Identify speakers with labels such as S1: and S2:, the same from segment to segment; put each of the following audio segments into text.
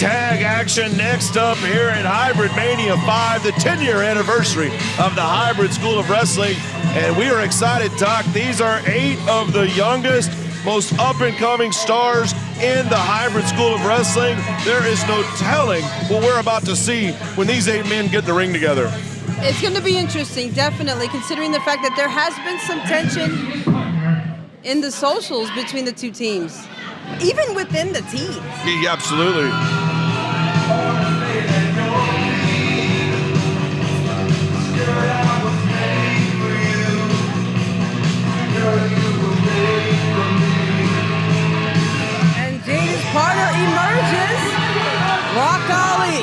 S1: tag action next up here at HybridMania5, the 10-year anniversary of the Hybrid School of Wrestling. And we are excited, Doc. These are 8 of the youngest, most up-and-coming stars in the Hybrid School of Wrestling. There is no telling what we're about to see when these 8 men get in the ring together.
S2: It's going to be interesting, definitely, considering the fact that there has been some tension in the socials between the two teams, even within the teams.
S1: Yeah, absolutely.
S2: And Jaden's partner emerges, Rock Ali.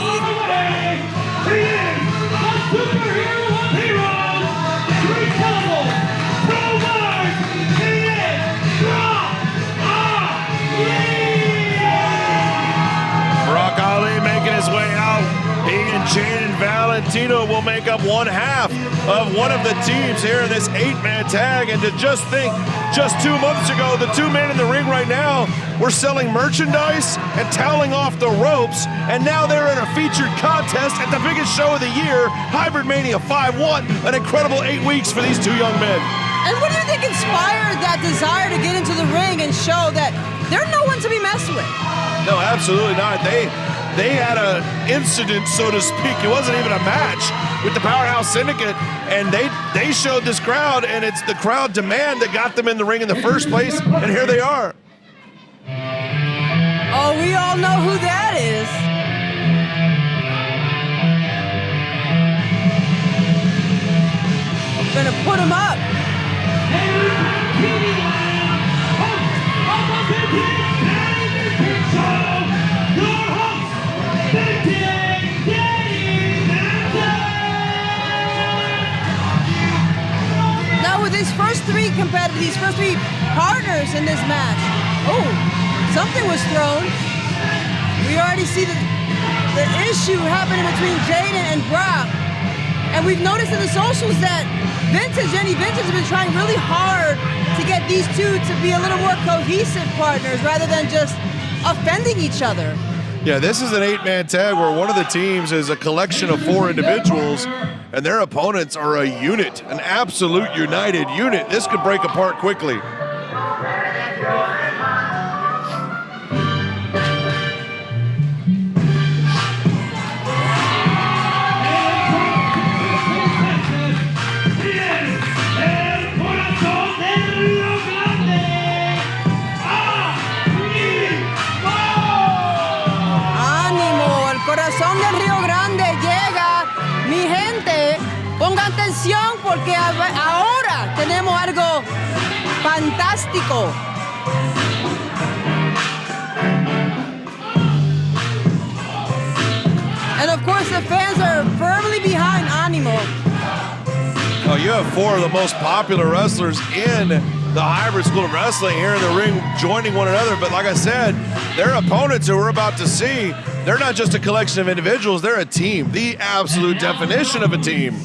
S1: Brock Ali making his way out. He and Jaden Valentino will make up one half of one of the teams here in this 8-man tag. And to just think, just 2 months ago, the 2 men in the ring right now were selling merchandise and toweling off the ropes. And now they're in a featured contest at the biggest show of the year, HybridMania5. What an incredible 8 weeks for these 2 young men.
S2: And what do you think inspired that desire to get into the ring and show that they're no one to be messed with?
S1: No, absolutely not. They had an incident, so to speak. It wasn't even a match with the Powerhouse Syndicate, and they showed this crowd, and it's the crowd demand that got them in the ring in the first place, and here they are.
S2: Oh, we all know who that is. Gonna put him up. Now with these first 3 competitors, these first 3 partners in this match, oh, something was thrown. We already see the issue happening between Jaden and Brock. And we've noticed in the socials that Jenny Vintage has been trying really hard to get these 2 to be a little more cohesive partners rather than just offending each other.
S1: Yeah, this is an 8-man tag where one of the teams is a collection of 4 individuals and their opponents are a unit, an absolute united unit. This could break apart quickly.
S2: Corazón del Río Grande llega, mi gente, pongan atención porque ahora tenemos algo fantástico. And of course the fans are firmly behind Animo.
S1: Oh, you have 4 of the most popular wrestlers in the Hybrid School of Wrestling here in the ring joining one another. But like I said, their opponents who we're about to see, they're not just a collection of individuals, they're a team, the absolute definition of a team.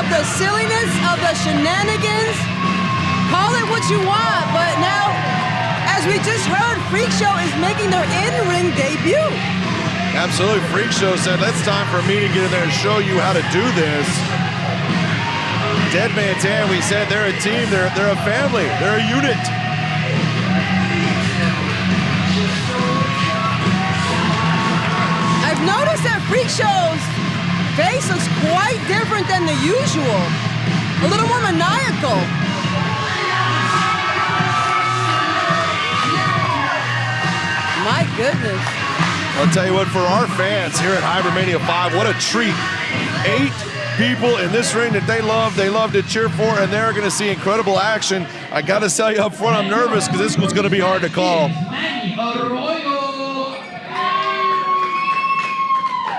S2: The silliness of the shenanigans, call it what you want, but now, as we just heard, Freak Show is making their in-ring debut.
S1: Absolutely, Freak Show said, it's time for me to get in there and show you how to do this. Dead Man Tan, we said they're a team, they're a family, they're a unit.
S2: I've noticed that Freak Show's face is quite different than the usual. A little more maniacal. My goodness.
S1: I'll tell you what, for our fans here at HybridMania5, what a treat. 8 people in this ring that they love to cheer for, and they're going to see incredible action. I got to tell you up front, I'm nervous because this one's going to be hard to call.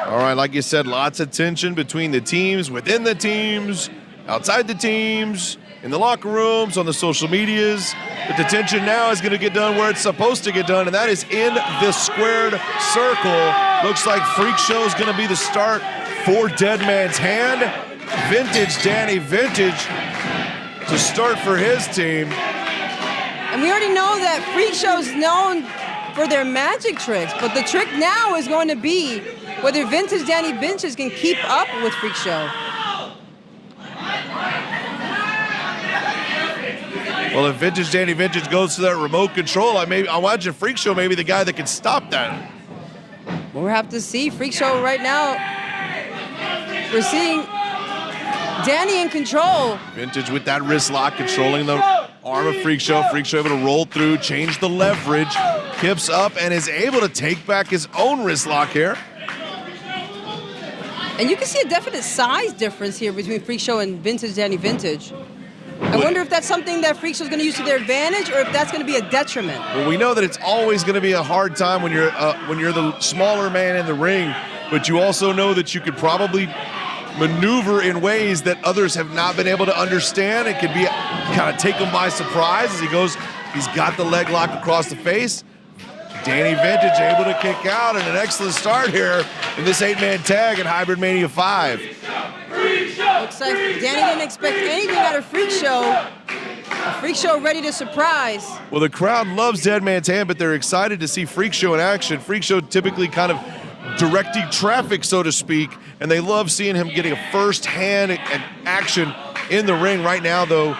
S1: All right, like you said, lots of tension between the teams, within the teams, outside the teams, in the locker rooms, on the social medias. But the tension now is going to get done where it's supposed to get done, and that is in the squared circle. Looks like Freak Show is going to be the start for Dead Man's Hand. Vintage Danny Vintage to start for his team.
S2: And we already know that Freak Show is known for their magic tricks, but the trick now is going to be whether Vintage Danny Vintage can keep up with Freak Show.
S1: Well, if Vintage Danny Vintage goes to that remote control, I imagine Freak Show may be the guy that can stop that.
S2: We'll have to see. Freak Show right now, we're seeing Danny in control.
S1: Vintage with that wrist lock, controlling the arm of Freak Show. Freak Show able to roll through, change the leverage, kips up, and is able to take back his own wrist lock here.
S2: And you can see a definite size difference here between Freak Show and Vintage Danny Vintage. I wonder if that's something that Freak Show's going to use to their advantage, or if that's going to be a detriment.
S1: Well, we know that it's always going to be a hard time when you're the smaller man in the ring, but you also know that you could probably maneuver in ways that others have not been able to understand. It could be kind of take him by surprise as he goes. He's got the leg lock across the face. Danny Vintage able to kick out, and an excellent start here in this 8-man tag at HybridMania5.
S2: Looks like Danny didn't expect anything out of Freak Show. A Freak Show ready to surprise.
S1: Well, the crowd loves Dead Man's Hand, but they're excited to see Freak Show in action. Freak Show typically kind of directing traffic, so to speak, and they love seeing him getting a first-hand action in the ring. Right now, though,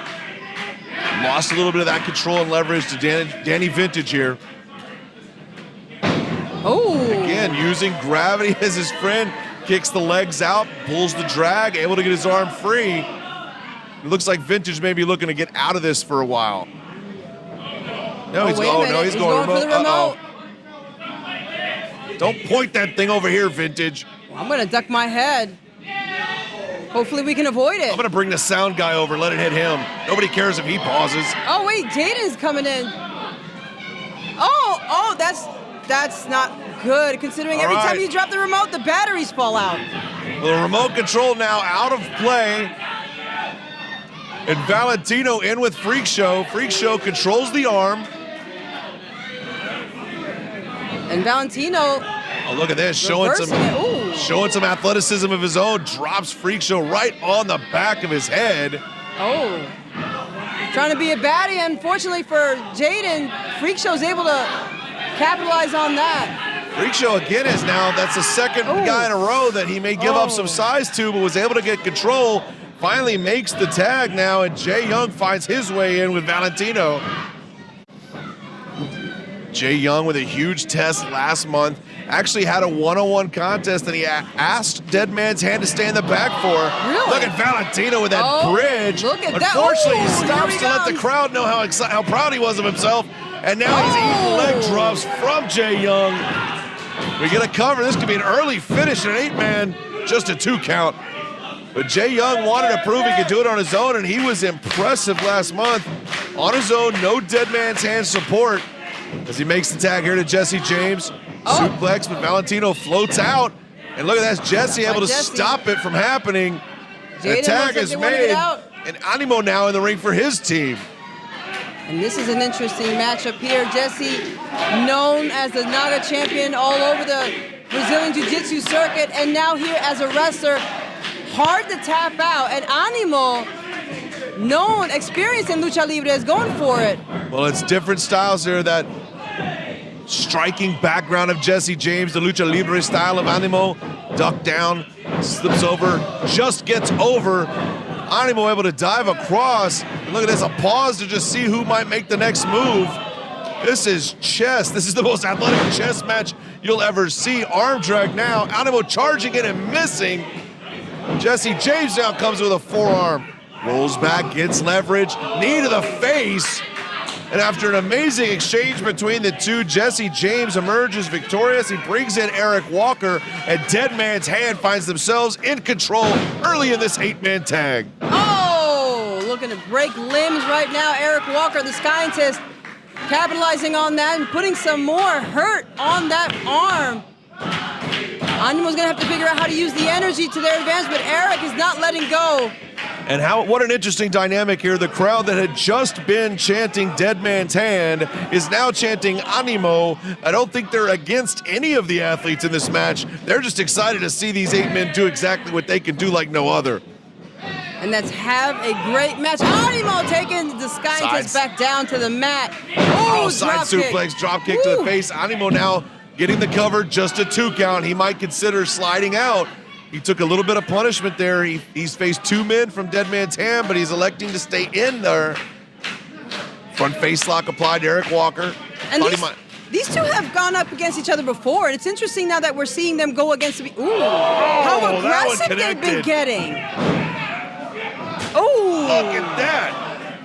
S1: lost a little bit of that control and leverage to Danny Vintage here.
S2: Oh!
S1: Again, using gravity as his friend. Kicks the legs out, pulls the drag, able to get his arm free. It looks like Vintage may be looking to get out of this for a while. No, he's going
S2: for the remote.
S1: Don't point that thing over here, Vintage.
S2: Well, I'm gonna duck my head. Hopefully we can avoid it.
S1: I'm gonna bring the sound guy over, let it hit him. Nobody cares if he pauses.
S2: Oh wait, Jaden's coming in. Oh, that's not good, considering every time you drop the remote, the batteries fall out.
S1: Well, the remote control now out of play. And Valentino in with Freak Show. Freak Show controls the arm.
S2: And Valentino,
S1: oh, look at this, showing some athleticism of his own. Drops Freak Show right on the back of his head.
S2: Oh, trying to be a baddie. Unfortunately for Jaden, Freak Show's able to capitalize on that.
S1: Freak Show again is now, that's the second guy in a row that he may give up some size to, but was able to get control. Finally makes the tag now, and Jay Young finds his way in with Valentino. Jay Young with a huge test last month. Actually had a one-on-one contest that he asked Dead Man's Hand to stay in the back for.
S2: Really?
S1: Look at Valentino with that bridge.
S2: Look at
S1: Unfortunately,
S2: that.
S1: he stops to let the crowd know how proud he was of himself. And now he's eating leg drops from Jay Young. We get a cover. This could be an early finish in an 8-man, just a 2 count. But Jay Young wanted to prove he could do it on his own, and he was impressive last month. On his own, no Dead Man's Hand support as he makes the tag here to Jesse James. Suplex, but Valentino floats out. And look at that, Jesse able to stop it from happening. The tag is made, and Animo now in the ring for his team.
S2: And this is an interesting matchup here. Jesse, known as the Naga champion all over the Brazilian Jiu-Jitsu circuit, and now here as a wrestler, hard to tap out. And Animo, known, experienced in Lucha Libre, is going for it.
S1: Well, it's different styles here. That striking background of Jesse James, the Lucha Libre style of Animo, duck down, slips over, just gets over. Animo able to dive across. And look at this, a pause to just see who might make the next move. This is chess. This is the most athletic chess match you'll ever see. Arm drag now. Animo charging it and missing. Jesse James now comes with a forearm. Rolls back, gets leverage. Knee to the face. And after an amazing exchange between the two, Jesse James emerges victorious. He brings in Eric Walker, and Dead Man's Hand finds themselves in control early in this 8-man tag.
S2: Oh, looking to break limbs right now. Eric Walker, the scientist, capitalizing on that and putting some more hurt on that arm. Animo's gonna have to figure out how to use the energy to their advantage, but Eric is not letting go.
S1: And what an interesting dynamic here. The crowd that had just been chanting Dead Man's Hand is now chanting Animo. I don't think they're against any of the athletes in this match. They're just excited to see these 8 men do exactly what they can do like no other.
S2: And let's have a great match. Animo taking the scientist back down to the mat. Oh,
S1: side suplex, drop kick to the face. Animo now getting the cover, just a 2 count. He might consider sliding out. He took a little bit of punishment there. He's faced 2 men from Dead Man's Hand, but he's electing to stay in there. Front face lock applied to Eric Walker.
S2: And these two have gone up against each other before, and it's interesting now that we're seeing them go against how aggressive they've been getting. Oh,
S1: look at that.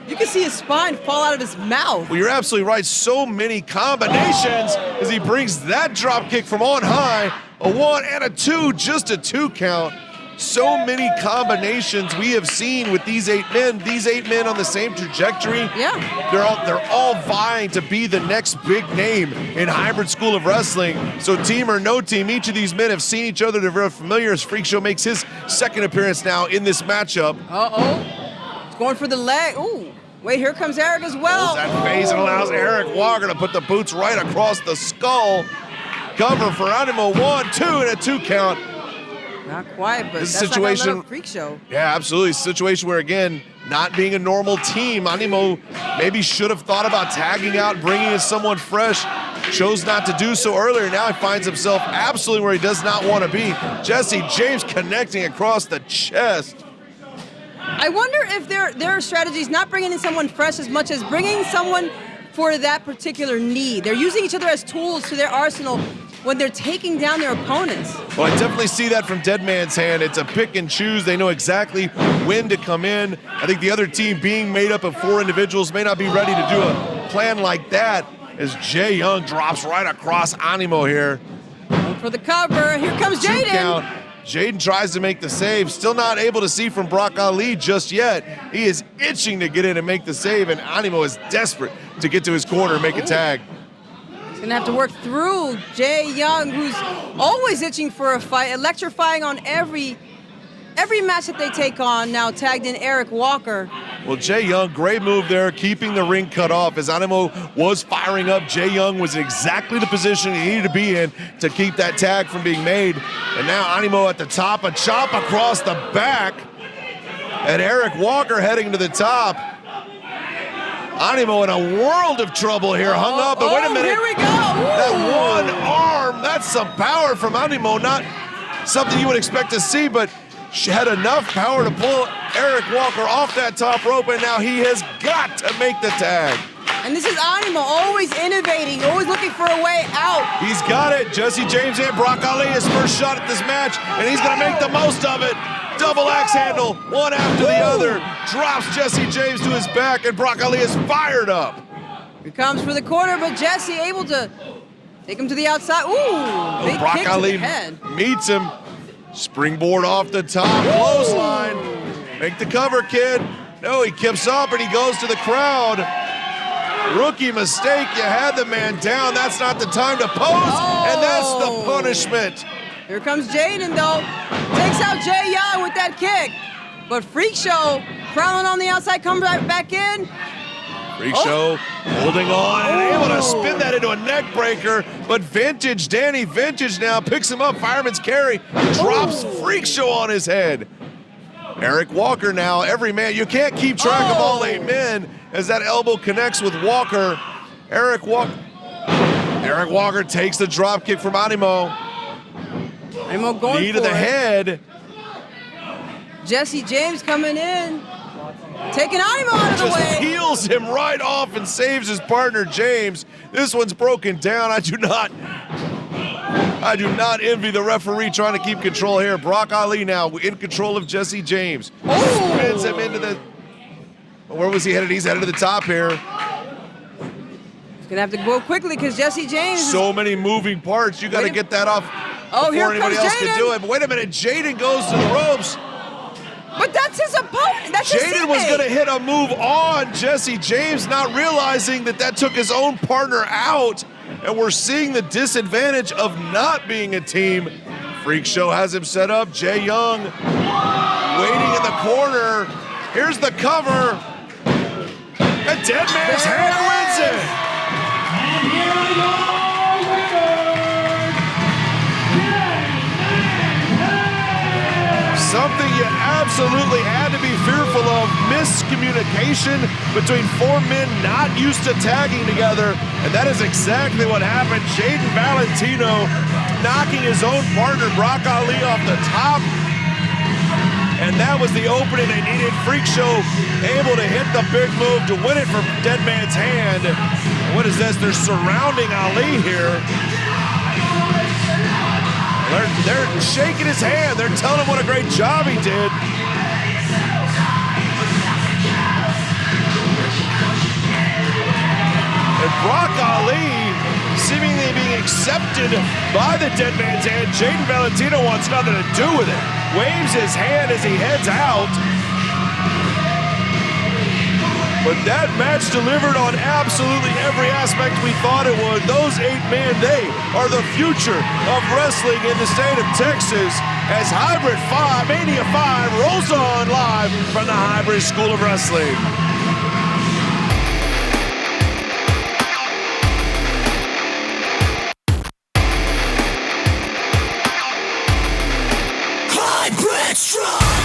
S2: You can see his spine fall out of his mouth.
S1: Well, you're absolutely right. So many combinations as he brings that drop kick from on high. A 1 and a 2, just a 2 count. So many combinations we have seen with these 8 men. These 8 men on the same trajectory.
S2: Yeah.
S1: They're all vying to be the next big name in Hybrid School of Wrestling. So team or no team, each of these men have seen each other. They're very familiar as Freak Show makes his second appearance now in this matchup.
S2: Uh-oh. He's going for the leg. Ooh. Wait, here comes Eric as well.
S1: Holds that face and allows Eric Walker to put the boots right across the skull. Cover for Animo, 1, 2, and a 2 count.
S2: Not quite, but
S1: this
S2: that's
S1: situation,
S2: like a Freak Show.
S1: Yeah, absolutely. Situation where, again, not being a normal team, Animo maybe should have thought about tagging out, bringing in someone fresh. Chose not to do so earlier. Now he finds himself absolutely where he does not want to be. Jesse James connecting across the chest.
S2: I wonder if their strategy is not bringing in someone fresh as much as bringing someone for that particular need. They're using each other as tools to their arsenal when they're taking down their opponents.
S1: Well, I definitely see that from Dead Man's Hand. It's a pick and choose. They know exactly when to come in. I think the other team, being made up of 4 individuals, may not be ready to do a plan like that, as Jay Young drops right across Animo here.
S2: Going for the cover. Here comes Jaden.
S1: Jaden tries to make the save. Still not able to see from Brock Ali just yet. He is itching to get in and make the save, and Animo is desperate to get to his corner and make a tag.
S2: He's gonna have to work through Jay Young, who's always itching for a fight, electrifying on every match that they take on. Now tagged in Eric Walker.
S1: Well, Jay Young, great move there, keeping the ring cut off. As Animo was firing up, Jay Young was in exactly the position he needed to be in to keep that tag from being made. And now Animo at the top, a chop across the back. And Eric Walker heading to the top. Animo in a world of trouble here, hung up, but wait a minute.
S2: Here we go.
S1: That one arm, that's some power from Animo. Not something you would expect to see, but she had enough power to pull Eric Walker off that top rope, and now he has got to make the tag.
S2: And this is Animo, always innovating, always looking for a way out.
S1: He's got it. Jesse James and Brock Ali, his first shot at this match, and he's going to make the most of it. Double axe handle, one after the other. Drops Jesse James to his back, and Brock Ali is fired up.
S2: Here comes for the corner, but Jesse able to take him to the outside. Ooh, big
S1: Brock
S2: kick
S1: Ali
S2: to the head.
S1: meets him. Springboard off the top, clothesline. Make the cover, kid. No, he kips up and he goes to the crowd. Rookie mistake, you had the man down. That's not the time to pose, and that's the punishment.
S2: Here comes Jaden, though. Takes out Jay Young with that kick. But Freak Show, prowling on the outside, comes right back in.
S1: Freak Show holding on and able to spin that into a neck breaker, but Danny Vintage now picks him up, fireman's carry, drops Freak Show on his head. Eric Walker now, every man, you can't keep track of all 8 men as that elbow connects with Walker. Eric Walker takes the drop kick from Animo.
S2: Animo going
S1: knee to the head.
S2: Jesse James coming in. Taking Animo out of the way.
S1: Just heels him right off and saves his partner, James. This one's broken down. I do not envy the referee trying to keep control here. Brock Ali now in control of Jesse James. Spins him into the... Where was he headed? He's headed to the top here.
S2: Gonna have to go quickly because Jesse James.
S1: So many moving parts. You got to
S2: Wait a-
S1: get that off
S2: Oh, here
S1: before anybody
S2: comes
S1: else can
S2: Jaden.
S1: do it. But wait a minute, Jaden goes to the ropes.
S2: But that's his opponent. That's his
S1: Jaden was
S2: teammate.
S1: going to hit a move on Jesse James, not realizing that that took his own partner out. And we're seeing the disadvantage of not being a team. Freak Show has him set up. Jay Young waiting in the corner. Here's the cover. And Dead Man's Hand wins it. Something you absolutely had to be fearful of, miscommunication between four men not used to tagging together, and that is exactly what happened. Jaden Valentino knocking his own partner Brock Ali off the top, and that was the opening they needed. Freak Show able to hit the big move to win it from Dead Man's Hand. And what is this? They're surrounding Ali here. They're shaking his hand. They're telling him what a great job he did. And Brock Ali seemingly being accepted by the Dead Man's Hand. Jaden Valentino wants nothing to do with it. Waves his hand as he heads out. But that match delivered on absolutely every aspect we thought it would. Those 8 men, they are the future of wrestling in the state of Texas as HybridMania 5 rolls on live from the Hybrid School of Wrestling.
S3: Hybrid Strike!